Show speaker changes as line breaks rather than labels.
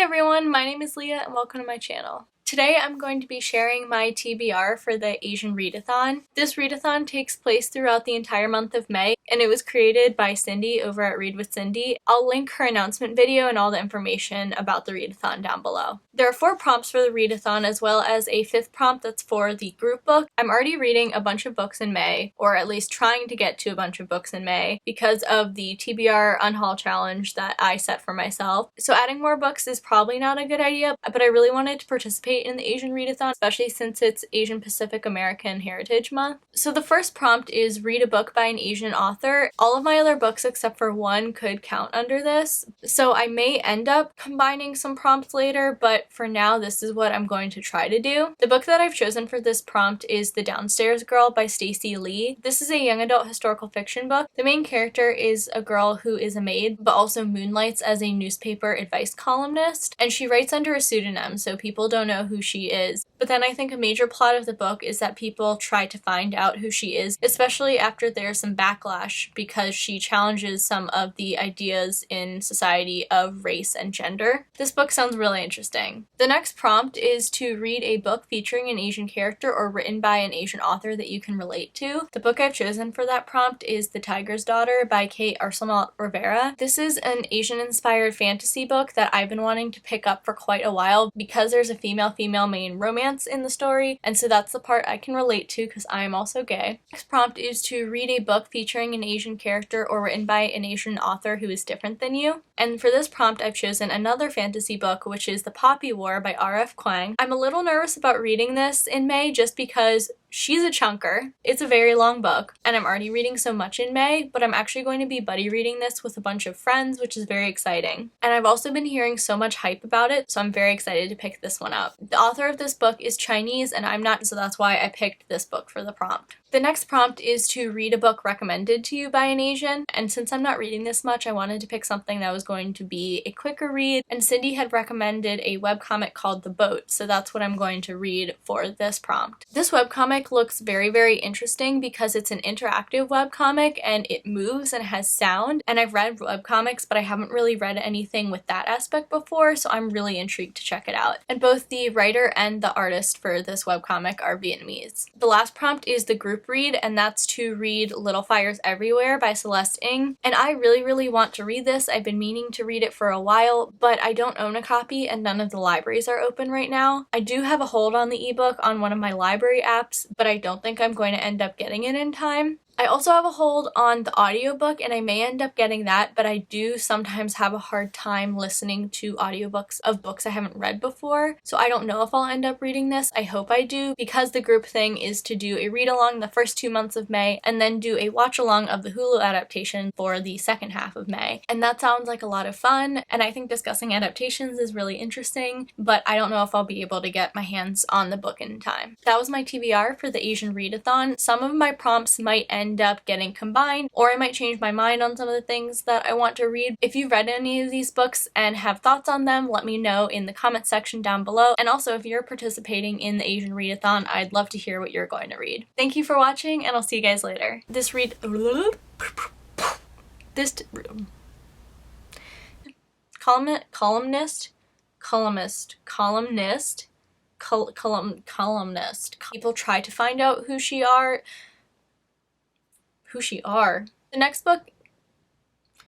everyone, my name is Leah and welcome to my channel. Today I'm going to be sharing my TBR for the Asian Readathon. This readathon takes place throughout the entire month of May, and it was created by Cindy over at Read with Cindy. I'll link her announcement video and all the information about the readathon down below. There are 4 prompts for the readathon as well as a 5th prompt that's for the group book. I'm already reading a bunch of books in May, or at least trying to get to a bunch of books in May because of the TBR Unhaul challenge that I set for myself. So adding more books is probably not a good idea, but I really wanted to participate in the Asian Readathon, especially since it's Asian Pacific American Heritage Month. So the first prompt is read a book by an Asian author. All of my other books except for one could count under this, so I may end up combining some prompts later, but for now this is what I'm going to try to do. The book that I've chosen for this prompt is The Downstairs Girl by Stacey Lee. This is a young adult historical fiction book. The main character is a girl who is a maid but also moonlights as a newspaper advice columnist, and she writes under a pseudonym so people don't know who she is. But then I think a major plot of the book is that people try to find out who she is, especially after there's some backlash because she challenges some of the ideas in society of race and gender. This book sounds really interesting. The next prompt is to read a book featuring an Asian character or written by an Asian author that you can relate to. The book I've chosen for that prompt is The Tiger's Daughter by Kate Arsenault Rivera. This is an Asian-inspired fantasy book that I've been wanting to pick up for quite a while because there's a female-female main romance in the story, and so that's the part I can relate to because I am also gay. Next prompt is to read a book featuring an Asian character or written by an Asian author who is different than you. And for this prompt I've chosen another fantasy book, which is The Poppy War by R.F. Kuang. I'm a little nervous about reading this in May just because she's a chunker. It's a very long book, and I'm already reading so much in May, but I'm actually going to be buddy reading this with a bunch of friends, which is very exciting. And I've also been hearing so much hype about it, so I'm very excited to pick this one up. The author of this book is Chinese, and I'm not, so that's why I picked this book for the prompt. The next prompt is to read a book recommended to you by an Asian, and since I'm not reading this much, I wanted to pick something that was going to be a quicker read, and Cindy had recommended a webcomic called The Boat, so that's what I'm going to read for this prompt. This webcomic looks very interesting because it's an interactive webcomic and it moves and has sound, and I've read webcomics but I haven't really read anything with that aspect before, so I'm really intrigued to check it out. And both the writer and the artist for this webcomic are Vietnamese. The last prompt is the group read, and that's to read Little Fires Everywhere by Celeste Ng, and I really want to read this. I've been meaning to read it for a while, but I don't own a copy and none of the libraries are open right now. I do have a hold on the ebook on one of my library apps, but I don't think I'm going to end up getting it in time. I also have a hold on the audiobook and I may end up getting that, but I do sometimes have a hard time listening to audiobooks of books I haven't read before, so I don't know if I'll end up reading this. I hope I do, because the group thing is to do a read-along the first 2 months of May and then do a watch-along of the Hulu adaptation for the second half of May. And that sounds like a lot of fun, and I think discussing adaptations is really interesting, but I don't know if I'll be able to get my hands on the book in time. That was my TBR for the Asian Readathon. Some of my prompts might end up getting combined, or I might change my mind on some of the things that I want to read. If you've read any of these books and have thoughts on them, let me know in the comment section down below. And also, if you're participating in the Asian Readathon, I'd love to hear what you're going to read. Thank you for watching, and I'll see you guys later. Columnist. People try to find out who she are. The next book